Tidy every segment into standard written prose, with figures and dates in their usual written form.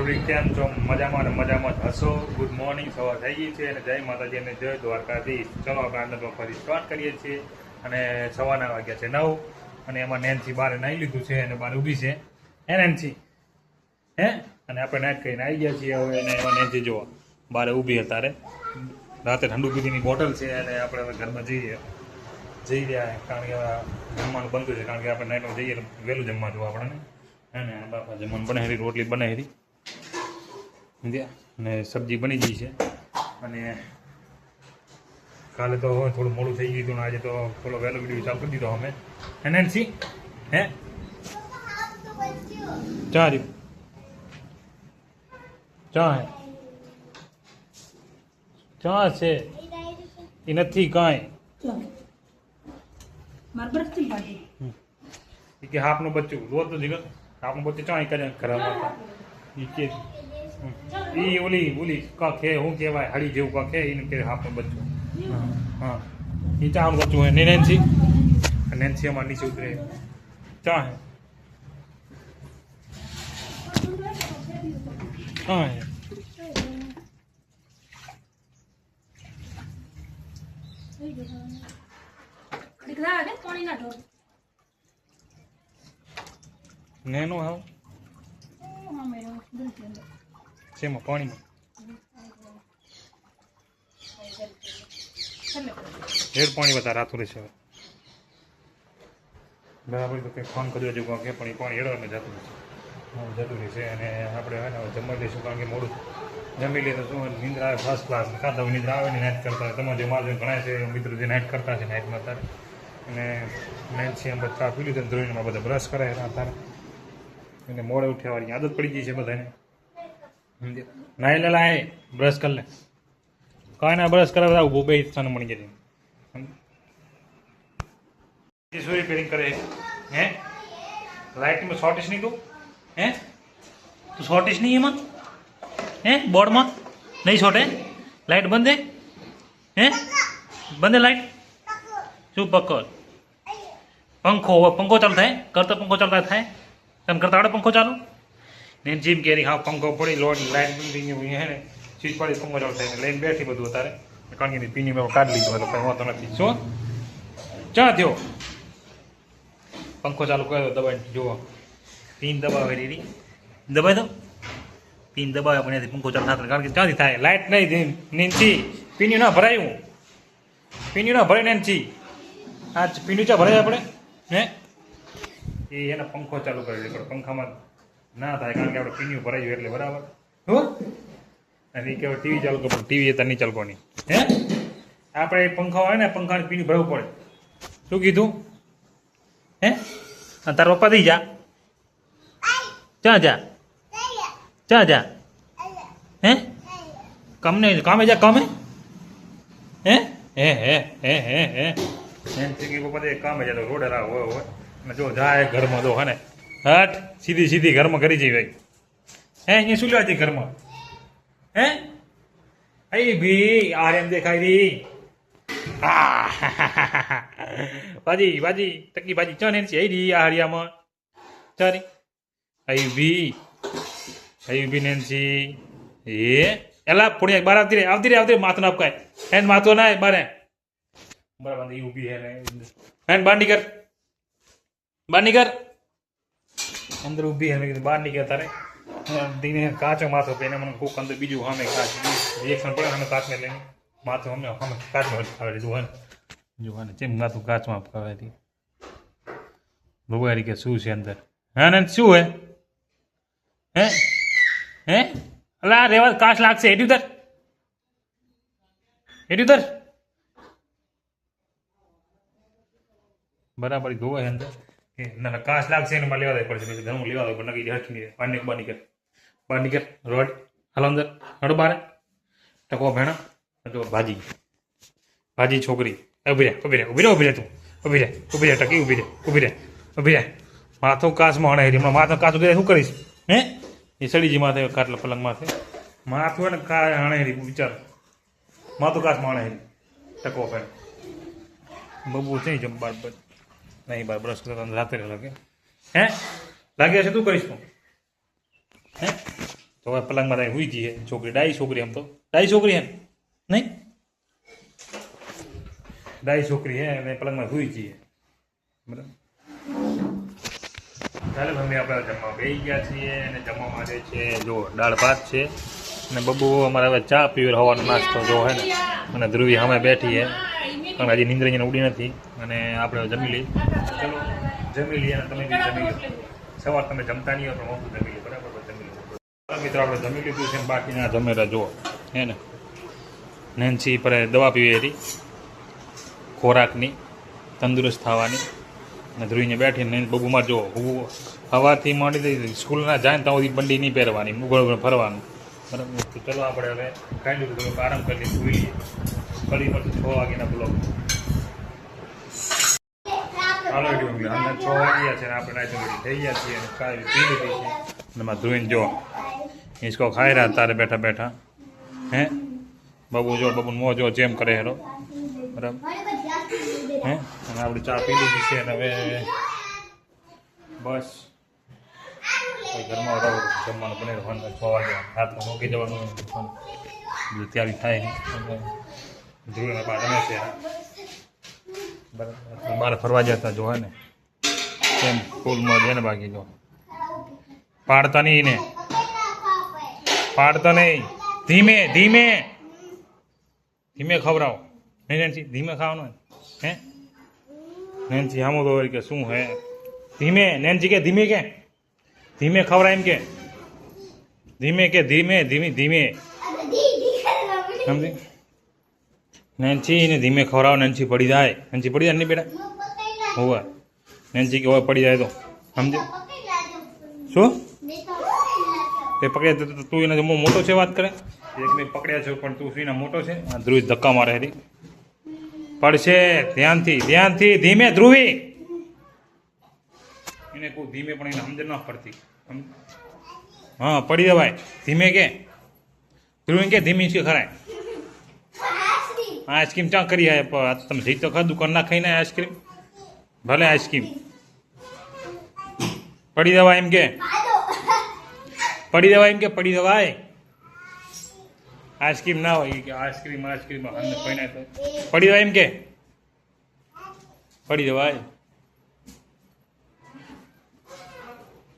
Public કેમ છો? મજામાં ને મજામાં જ હશો. ગુડ મોર્નિંગ, સવાર થઈ ગઈ છે અને જય માતાજી અને જય દ્વારકાધીશ. ચલો આપણે આજનો ફરી સ્ટાર્ટ કરીએ છીએ અને સવારના વાગ્યા છે 9 અને એમાં નેન્સી બહાર નાહી લીધું છે અને બહાર ઊભી છે. હે નેન્સી? હે? અને આપણે નાઇટ કરીને આવી ગયા છીએ હવે. અને એમાં નેન્સી જોવા બહાર ઊભી અત્યારે રાતે ઠંડુ પીતીની બોટલ છે અને આપણે હવે ઘરમાં જઈ રહ્યા કારણ કે જમવાનું બનતું છે કારણ કે આપણે નાઇટમાં જઈએ વહેલું જમવા જોવા આપણને. હે ને બાપા જમવાનું બનાવી રોટલી બનાવી સમજ્યા અને સબ્જી બની ગઈ છે અને કાલે તો થોડું મોડું થઈ ગયું હતું ને આજે તો થોડો વહેલો વિડીયો ચાલુ કરી દીધો અમે. હે નેન્સી? હે ચા રહ્યું ચા હે ચા છે એ નથી કાંઈ કે હાફનું બચ્ચું રોજ તો જીગર હાફનું બચ્ચું ચાય કરે ખરાબ એ કે એ ઓલી કાંક હે શું કહેવાય હળી જેવું કાંક હે એને કે હાફનું બચ્ચું. હા એ ચાનું બચ્ચું હે ને નેન્સી અમારે નીચે ઉતરે ચા હે ચા હે નેનો હાવ શેમાં પાણીમાં હેર પાણી વધારે રાતું રહેશે હવે બરાબર તો કંઈ ફોન કર્યો જેવું કે પણ એ પાણી હેડવાનું જતું રહેશે અને આપણે હે ને જમવા દઈશું કારણ કે મોડું જમી લઈએ તો શું નિંદ્રા આવે ફર્સ્ટ ક્લાસ ખાતા હોય નિંદ્રા આવે ને નાઇટ કરતા હોય તમારે જે મારું ઘણા છે મિત્રો જે નાઇટ કરતા છે નાઇટમાં અત્યારે અને નાઇટ છે એમ બધા ચા પી લીધું ધોઈમાં બધા બ્રશ કરે અત્યારે એને મોડે ઉઠ્યાવાની આદત પડી ગઈ છે બધાને નાઈ લે લાય બ્રશ કર લે કાંઈ ના બ્રશ કરાવે આવું બે સ્થાને મળી જાય શું રિપેરિંગ કરે હે લાઇટમાં શોર્ટેજ નહીં તું હે તું શોર્ટેજ નહીં એમાં હે બોર્ડમાં નહીં શોર્ટે લાઇટ બંધ હે બંધ લાઇટ શું પકડ પંખો ચાલુ થાય કરતા પંખો ચાલતા થાય તને કરતા આવડે પંખો ચાલુ ને જીમ કેરી હા પંખો પડી લોડ લાઇટ બંધ હે ને ચીજ પડી પંખો ચાલુ થાય લઈને બેઠી બધું અત્યારે કારણ કે પીની મેં કાઢી લીધું એટલે કંઈ વાંધો નથી શું ચા થયો પંખો ચાલુ કર્યો દબાઈ જુઓ પીન દબાવે રીરી દબાઈ દો પીન દબાવે પણ પંખો ચાલુ થતો કારણ કે ક્યાંથી થાય લાઇટ નહીં નેન્સી પીન્યું ના ભરાયું પીન્યું ના ભરાય નેન્સી આ પીન્યું ચા ભરાય આપણે હે એ એના પંખો ચાલુ કરી દે પણ પંખામાં ના થાય કારણ કે આપણે પીન્યું ભરાયું એટલે બરાબર હો અને એ કહેવાય ટીવી ચાલુ કરો ટીવી એ નહીં ચાલવાની હે આપણે પંખા હોય ને પંખાને પીન્યું ભરવું પડે શું કીધું હે તારા પપ્પા દઈ જા જા હે કામે જા કામે હે હે હે હે હે હે પપ્પા કામે જાય તો રોડેલા હોય અને જો જાય ઘરમાં તો હે ને હટ સીધી ઘરમાં કરી જઈ ભાઈ હે અહીંયા શું લેવા ઘરમાં હે અઈ ભી આર્યમ દેખાય રી ભાજી ટકી ભાજી ચા નેન્સી આઈ રી આ હરિયામાં ચારી આઈ ભી નેન્સી એ એલા પુણ્યા બાર આવતી રે માથું ના આપકાય હેન માથું ના બારે બરાબર એ ઊભી હે હેન બહાર નીકળ અંદર ઊભી હે બહાર નીકળ તારે દીને કાચો માથો પહેને મને કોક અંદર બીજું સામે કાચ રિએક્શન પડે અમે કાચને લઈને માથું અમે કાચમાં આવે દીધું જો ને ચેમ માથું કાચમાં અપકાવે હતી ભગવારી કે શું છે અંદર હા ને શું હે અલા રેવા કાચ લાગશે હેઠી ઉતર બરાબર ધોવે અંદર કે ના કાચ લાગશે એને લેવા દે પડશે પછી ઘણું લેવા દે પણ નક્કી હટકી બહાર નીકળ રોડ હાલો અંદર હડો બારે ટકો ભેણા જો ભાજી છોકરી ઉભી રે તું ઊભી રે ટકી ઊભી રે માથું કાચમાં હણે હમણાં માથું કાચું શું કરીશ હે એ સડીજી માથે કાટલા પલંગ માથે માથું ને હણે વિચાર માથું કાચમાં હણે ટકો ભેણ બબુ છે જમવા નહીં બાર બ્રશ કરતા રાત્રે લાગે હે લાગે છે તું કરીશ તું હે તો હવે પલંગમાં ત્યાં હુઈ જઈએ છોકરી ડાઈ છોકરી આમ તો ડાઈ છોકરી હે નહીં ડાઈ છોકરી હે અને પલંગમાં હુઈ જઈએ બરાબર ચાલો મમ્મી આપણે જમવા બેસી ગયા છીએ અને જમવા માટે છે જો દાળ ભાત છે અને બબુ અમારે હવે ચા પીવે હવાનો નાસ્તો જો હે ને અને ધ્રુવી અમે બેઠી હે કારણ હજી નિંદ્ર ઉડી નથી અને આપણે જમી લઈ ચલો જમી લઈએ અને તમે બી જમી લો સવાર તમે જમતા નહીં હોય પણ મોટું જમી લો બરાબર જમી લો મિત્રો આપણે જમી લીધું છે બાકીના જમેરા જુઓ હે ને નેન્સી પર દવા પીવી હતી ખોરાકની તંદુરસ્ત થવાની અને ધ્રુવીને બેઠીને બબુમાં જુઓ હું સવારથી માંડી દઈ સ્કૂલના જાય ને ત્યાં સુધી બંડી નહીં પહેરવાની મુગળ ફરવાનું બરાબર તો ચલો આપણે હવે ખાઈ લીધું થોડુંક આરામ કરી લઈએ સુઈ લઈએ ફરી પછી 6 વાગ્યાના બ્લોગ હાલો મમ્મી અમને 6 વાગ્યા છે ને આપણે નાઈ થઈ ગયા છીએ અને કાંઈ પી લીધી છે અને મારા ધ્રુવીને જો હિંચકો ખાઈ રહ્યા તારે બેઠા બેઠા હે બબુ જો બબુ મો જો જેમ કરે હેરો બરાબર હે અને આપણે ચા પી લીધી છે અને હવે બસ ઘરમાં રહો જમવાનું બને રહેવાનું 6 વાગ્યા રાતમાં મૂકી જવાનું બધું તૈયારી થાય ધ્રુવીને બહાર રમે છે બરાબર બહાર ફરવા જતા જો હે ને કેમ સ્કૂલમાં છે ને બાકી જો પાડતા નહીં ને પાડતા નહીં ધીમે ધીમે ધીમે ખવડાવો નહીં નેન્સી ધીમે ખાવાનું હે નેન્સી સામું તો કે શું હે ધીમે નેન્સી કે ધીમે ખવડાય એમ કે ધીમે ધીમે સમજી નેન્સી ને ધીમે ખવડાવો નેન્સી પડી જાય નહીં બેટા હોવા નેન્સી કે હોય પડી જાય તો સમજે શું તે પકડે તો તું એના મોટો છે વાત કરે એક મેં પકડ્યા છે પણ તું સુઈને મોટો છે ધ્રુવી ધક્કા મારે હતી પડશે ધ્યાનથી ધીમે ધ્રુવી એને કોઈ ધીમે પણ એને સમજણ ન પડતી હા પડી જવાય ધીમે કે ધ્રુવી કે ધીમી છે ખરાય આઈસ્ક્રીમ ચા કરી હે તમે જઈ તો ખરા દુકાન ના ખાઈને આઈસ્ક્રીમ ભલે આઈસ્ક્રીમ પડી જવાય એમ કે પડી જવાય આઈસ્ક્રીમ ના હોય કે આઈસ્ક્રીમ અંદર કોઈને તો પડી જવાય એમ કે પડી જવાય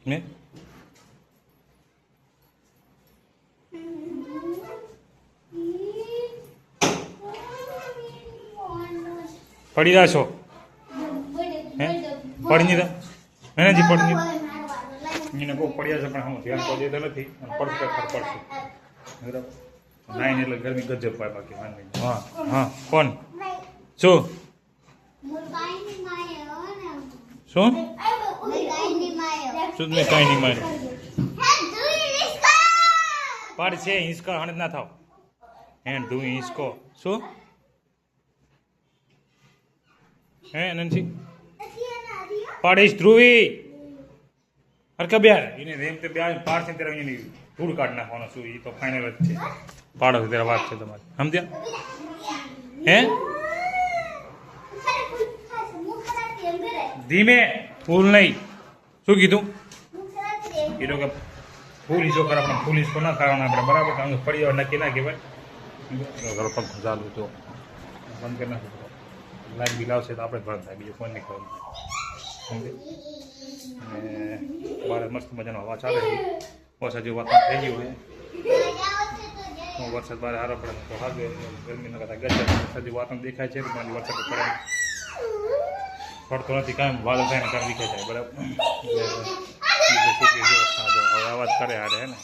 ને પડી જાશો હે પડી નહીં એનાજી પડી નહીં એને બહુ પડ્યા છે પણ હું ધ્યાન તો દેતો નથી પડશે બરાબર નાઈને એટલે ગરમી ગજબ પાય બાકી હા કોણ શું મેં કાંઈ નહીં માર્યું પડશે હિંચકા હણ ના થાવ હે તું હિંચકો શું હે નંસી પાડીશ ધ્રુવી હરકા બ્યાર એને રેમ તે બ્યાર પાડશે ત્યારે એની ધૂળ કાઢ નાખવાનો શું એ તો ફાઇનલ જ છે પાડો ત્યારે વાત છે તમારી સમજ્યા હે ધીમે ફૂલ નહીં શું કીધું કીધું કે ફૂલ હિસ્સો કરે આપણે ફૂલ હિસ્સો ના કરવાના આપણે બરાબર કારણ કે પડી જવા નક્કી ના કહેવાય પંખો ચાલુ તો બંધ કરી નાખો લાઈટ બિલ આવશે તો આપણે બંધ થાય બીજું ફોન નહીં કરવાનું સમજે અને બહાર મસ્ત મજાનો હવા ચાલે છે વરસાદ જેવું વાતાવરણ થઈ ગયું હોય વરસાદ બહાર સારો પડે તો સારું ગરમીના કરતા ગજબ વરસાદ જેવું વાતાવરણ દેખાય છે મારી વરસાદ પડે પડતો નથી કાંઈ વાદળ થાય ને કાંઈ દેખાય જાય બરાબર હવે અવાજ કરે હારે હે ને